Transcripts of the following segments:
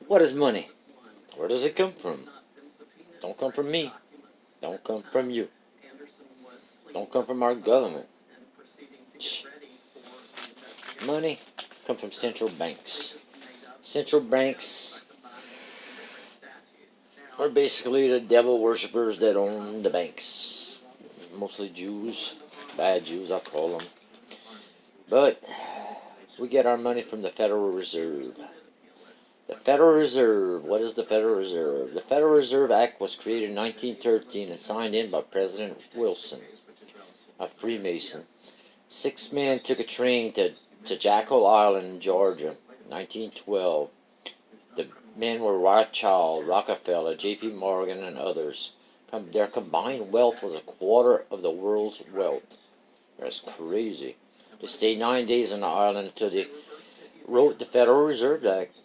What is money? Where does it come from? Don't come from me. Don't come from you. Don't come from our government. Money come from central banks. Central banks are basically the devil worshippers that own the banks. Mostly Jews, bad Jews I call them. But we get our money from the Federal Reserve. The Federal Reserve. What is the Federal Reserve? The Federal Reserve Act was created in 1913 and signed in by President Wilson, a Freemason. 6 men took a train to Jekyll Island in Georgia, 1912. The men were Rothschild, Rockefeller, J.P. Morgan, and others. Their combined wealth was a quarter of the world's wealth. That's crazy. They stayed 9 days on the island until they wrote the Federal Reserve Act.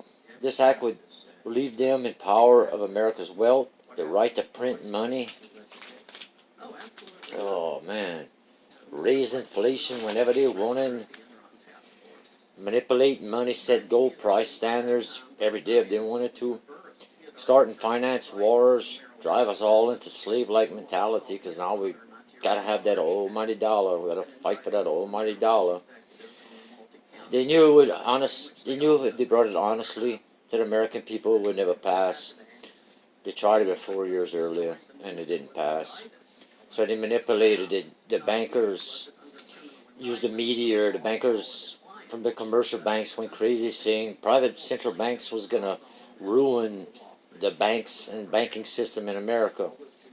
This act would leave them in power of America's wealth, the right to print money. Oh man. Raise inflation whenever they wanted. Manipulate money, set gold price standards every day if they wanted to. Start and finance wars. Drive us all into slave-like mentality because now we gotta have that almighty dollar. We gotta fight for that almighty dollar. They knew if they brought it honestly to the American people, it would never pass. They tried it 4 years earlier, and it didn't pass. So they manipulated it. The bankers used the media. The bankers from the commercial banks went crazy saying private central banks was going to ruin the banks and banking system in America.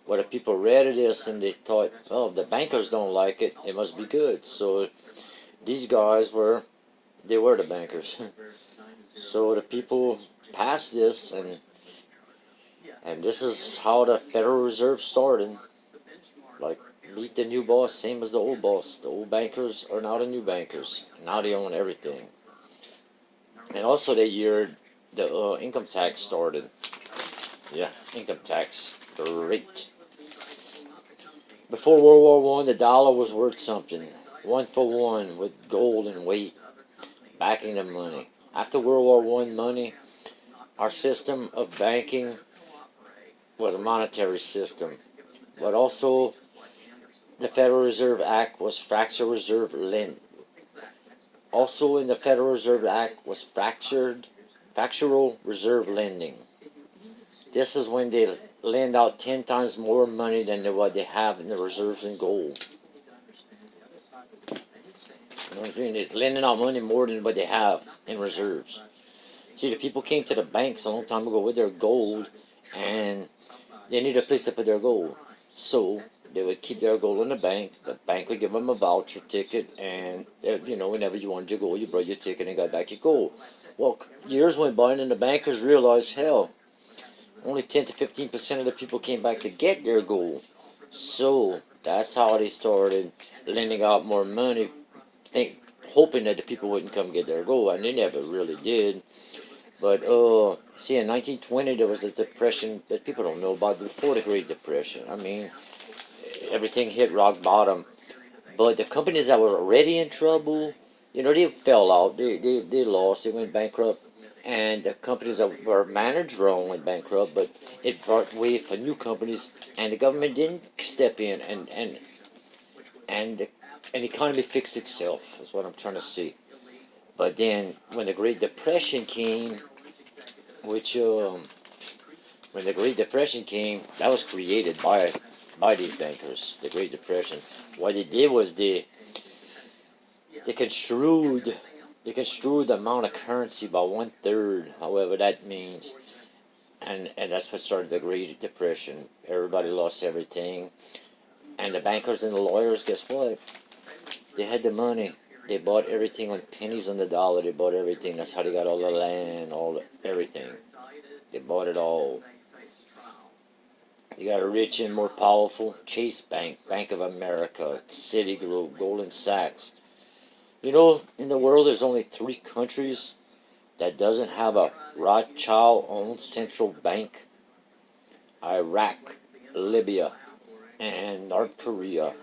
Well, the people read this and they thought, oh, the bankers don't like it. It must be good. So these guys were the bankers. So the people passed this, and this is how the Federal Reserve started. Like, meet the new boss, same as the old boss. The old bankers are now the new bankers. Now they own everything. And also that year, the income tax started. Yeah, income tax. Great. Before World War I, the dollar was worth something. 1 for 1 with gold and weight backing the money. After World War I, money, our system of banking was a monetary system. But also, the Federal Reserve Act was fractional reserve lending. Also in the Federal Reserve Act was fractional reserve lending. This is when they lend out 10 times more money than what they have in the reserves in gold. You know what I mean? They're lending out money more than what they have in reserves. See, the people came to the banks a long time ago with their gold, and they needed a place to put their gold. So they would keep their gold in the bank. The bank would give them a voucher ticket, and whenever you wanted your gold, you brought your ticket and got back your gold. Well, years went by, and then the bankers realized, hell, only 10 to 15% of the people came back to get their gold. So that's how they started lending out more money, hoping that the people wouldn't come get their gold, and they never really did. But see, in 1920 there was a depression that people don't know about before the Great Depression. I mean, everything hit rock bottom. But the companies that were already in trouble, they fell out. They lost. They went bankrupt. And the companies that were managed wrong went bankrupt. But it brought way for new companies, and the government didn't step in, and the economy fixed itself. Is what I'm trying to say. But then when the Great Depression came, when the Great Depression came, that was created by these bankers. The Great Depression. What they did was they construed the amount of currency by 1/3, however that means, and that's what started the Great Depression. Everybody lost everything, and the bankers and the lawyers, guess what? They had the money. They bought everything on pennies on the dollar. They bought everything. That's how they got all the land, everything. They bought it all. You got a rich and more powerful Chase Bank, Bank of America, Citigroup, Goldman Sachs. In the world there's only 3 countries that doesn't have a Rothschild-owned central bank. Iraq, Libya, and North Korea,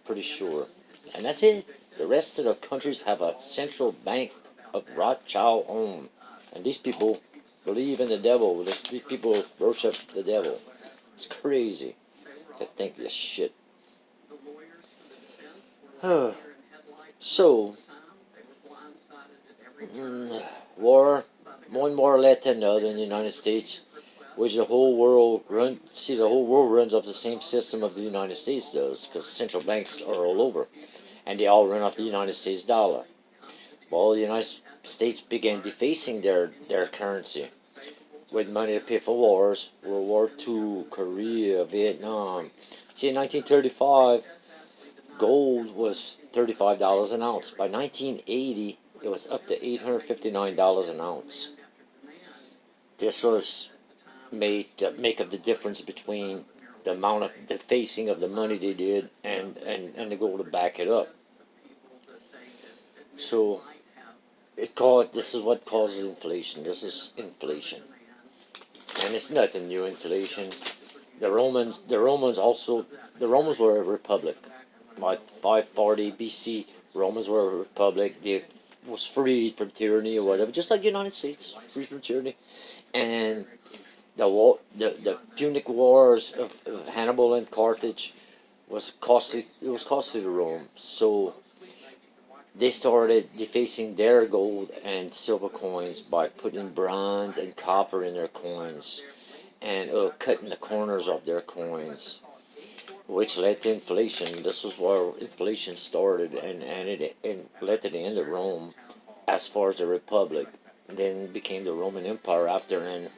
pretty sure. And that's it. The rest of the countries have a central bank of Rothschild owned. And these people believe in the devil. These people worship the devil. It's crazy to think this shit. So, war, one war led to another in the United States, which the whole world the whole world runs off the same system of the United States does, because central banks are all over, and they all run off the United States dollar. Well, the United States began defacing their currency with money to pay for wars, World War II, Korea, Vietnam. See, in 1935, gold was $35 an ounce. By 1980, it was up to $859 an ounce. This was made to make up the difference between the amount of defacing of the money they did and the gold to back it up. So this is what causes inflation. This is inflation. And it's nothing new, inflation. The Romans were a republic. Like 540 BC, Romans were a republic. They was freed from tyranny or whatever, just like the United States, free from tyranny. And the Punic Wars of Hannibal and Carthage was costly. It was costly to Rome. So they started defacing their gold and silver coins by putting bronze and copper in their coins and cutting the corners of their coins, which led to inflation. This was where inflation started, and it led to the end of Rome as far as the Republic. Then became the Roman Empire after, and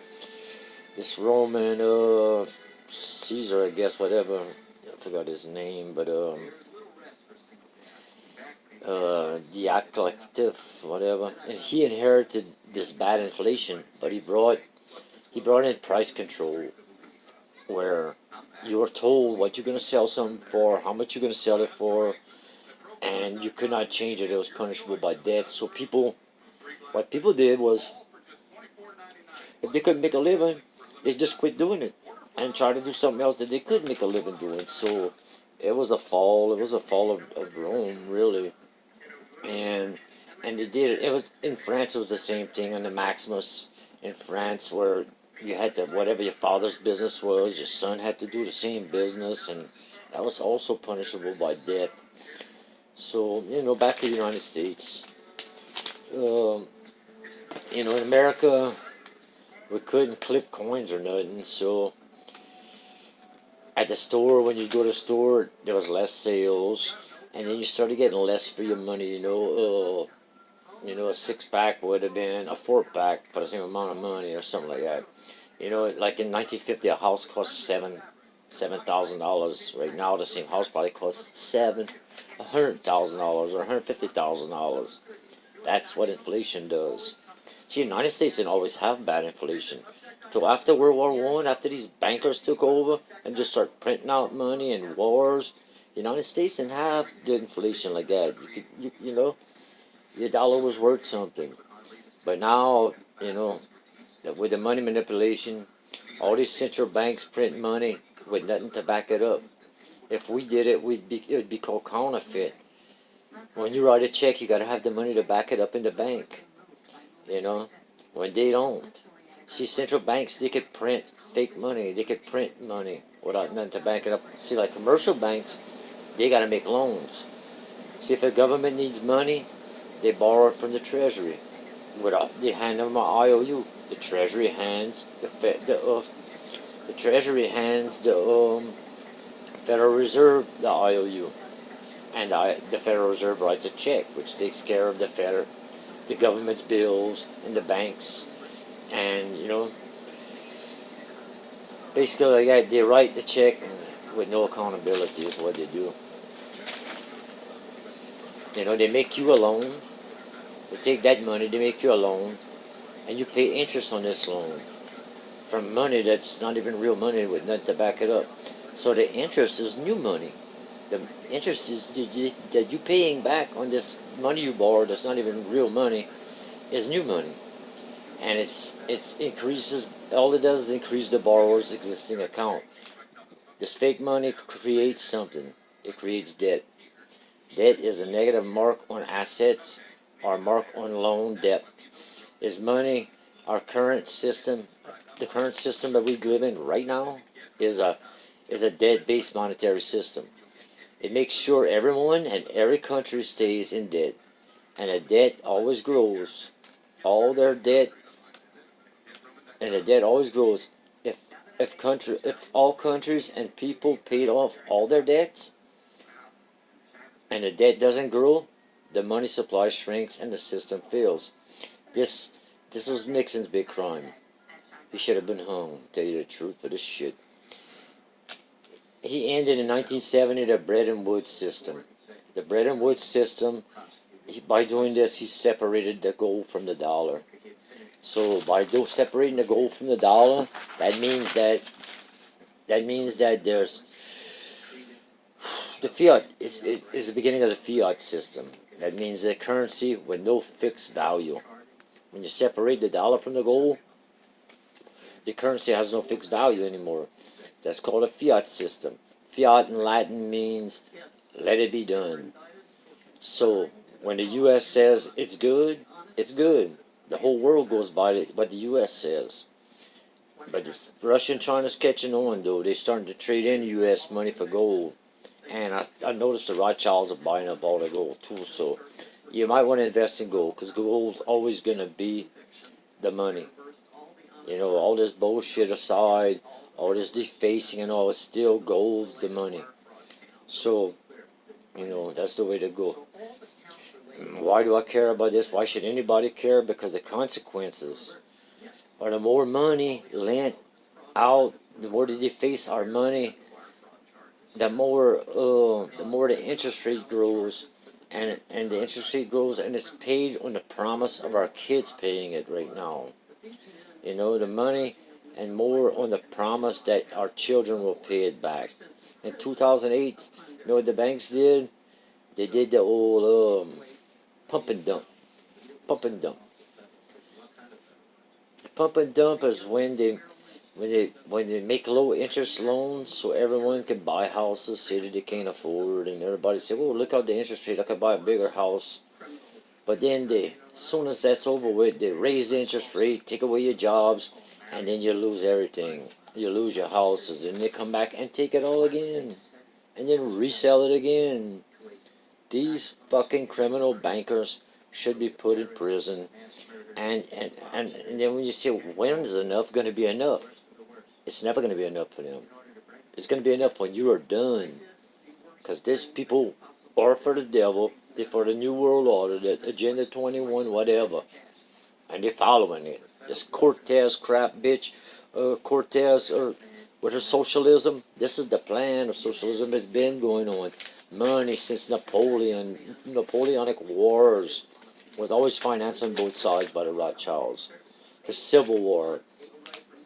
this Roman Caesar, I guess, whatever, I forgot his name, but Diocletian, whatever, and he inherited this bad inflation, but he brought in price control, where you were told what you're going to sell something for, how much you're going to sell it for, and you could not change it. It was punishable by death. So what people did was, if they couldn't make a living, they just quit doing it and try to do something else that they could make a living doing. So it was a fall of Rome, really. And they did it. It was in France. It was the same thing on the Maximus in France, where you had to, whatever your father's business was, your son had to do the same business, and that was also punishable by death. So back to the United States. In America, we couldn't clip coins or nothing. So at the store, when you go to the store, there was less sales, and then you started getting less for your money. A 6-pack would have been a 4-pack for the same amount of money or something like that. Like in 1950, a house cost $7,000. Right now, the same house probably costs $100,000 or $150,000. That's what inflation does. See, the United States didn't always have bad inflation. So after World War I, after these bankers took over and just started printing out money and wars, the United States didn't have the inflation like that. Your dollar was worth something. But now, with the money manipulation, all these central banks print money with nothing to back it up. If we did it, it would be called counterfeit. When you write a check, you got to have the money to back it up in the bank. When they don't. See, central banks, they could print fake money. They could print money without nothing to back it up. See, like commercial banks, they got to make loans. See, if a government needs money, they borrow it from the Treasury. They hand them an IOU. The Treasury hands the Treasury hands the Federal Reserve the IOU, and the Federal Reserve writes a check, which takes care of the government's bills and the banks, and basically they write the check with no accountability is what they do. They make you a loan. They take that money, they make you a loan, and you pay interest on this loan from money that's not even real money with nothing to back it up. So the interest is new money. The interest is that you paying back on this money you borrowed that's not even real money is new money, and it's increases. All it does is increase the borrower's existing account. This fake money creates something. It creates debt. Debt is a negative mark on assets or mark on loan debt. Is money Our current system, the current system that we live in right now, is a debt-based monetary system. It makes sure everyone and every country stays in debt, and the debt always grows. All their debt and the debt always grows. If if all countries and people paid off all their debts, and the debt doesn't grow, the money supply shrinks and the system fails. This this was Nixon's big crime. He should have been hung, to tell you the truth, for this shit. He ended in 1970 the Bretton Woods system. The Bretton Woods system, by doing this, he separated the gold from the dollar. So by separating the gold from the dollar, that means that there's the fiat is the beginning of the fiat system. That means the currency with no fixed value. When you separate the dollar from the gold, the currency has no fixed value anymore. That's called a fiat system. Fiat in Latin means let it be done. So when the U.S. says it's good, it's good. The whole world goes by what the U.S. says. But Russia and China's catching on, though. They're starting to trade in U.S. money for gold. And I noticed the Rothschilds are buying up all the gold, too. So you might want to invest in gold, because gold's always going to be the money. You know, all this bullshit aside, all this defacing and all, it's still gold's the money. So, you know, that's the way to go. Why do I care about this? Why should anybody care? Because the consequences are the more money lent out, the more they deface our money, the more the interest rate grows, and the interest rate grows, and it's paid on the promise of our kids paying it right now. You know, the money, and more on the promise that our children will pay it back. In 2008, you know what the banks did? They did the old pump and dump. Pump and dump. The pump and dump is when they make low interest loans so everyone can buy houses that they can't afford, and everybody say, "Oh, look out the interest rate! I could buy a bigger house." But then as soon as that's over with, they raise the interest rate, take away your jobs, and then you lose everything. You lose your houses, and they come back and take it all again, and then resell it again. These fucking criminal bankers should be put in prison. And then when you say, when is enough going to be enough? It's never going to be enough for them. It's going to be enough when you are done. Because these people are for the devil. They're for the New World Order, the Agenda 21, whatever. And they're following it. This Cortez crap, bitch. Cortez, or with her socialism. This is the plan of socialism that's been going on. Money since Napoleonic Wars was always financed on both sides by the Rothschilds. The Civil War.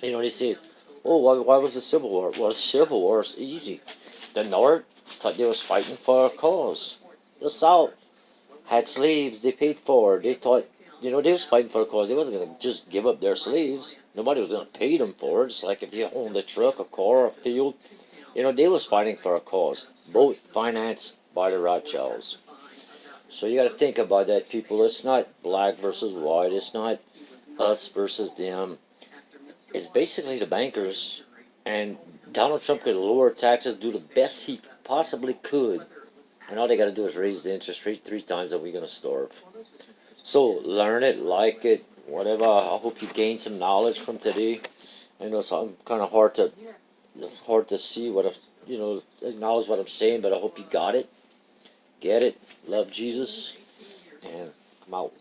You know, they say, oh, why was the Civil War? Well, the Civil War is easy. The North thought they was fighting for a cause. The South had slaves they paid for. They thought, you know, they was fighting for a cause. They wasn't going to just give up their slaves. Nobody was going to pay them for it. It's like if you owned a truck, a car, a field. You know, they was fighting for a cause. Both financed by the Rothschilds. So you got to think about that, people. It's not black versus white. It's not us versus them. It's basically the bankers. And Donald Trump could lower taxes, do the best he possibly could. And all they got to do is raise the interest rate 3 times, and we're going to starve. So learn it, like it, whatever. I hope you gain some knowledge from today. I know it's kind of hard to see acknowledge what I'm saying, but I hope you got it. Get it. Love Jesus. And I'm out.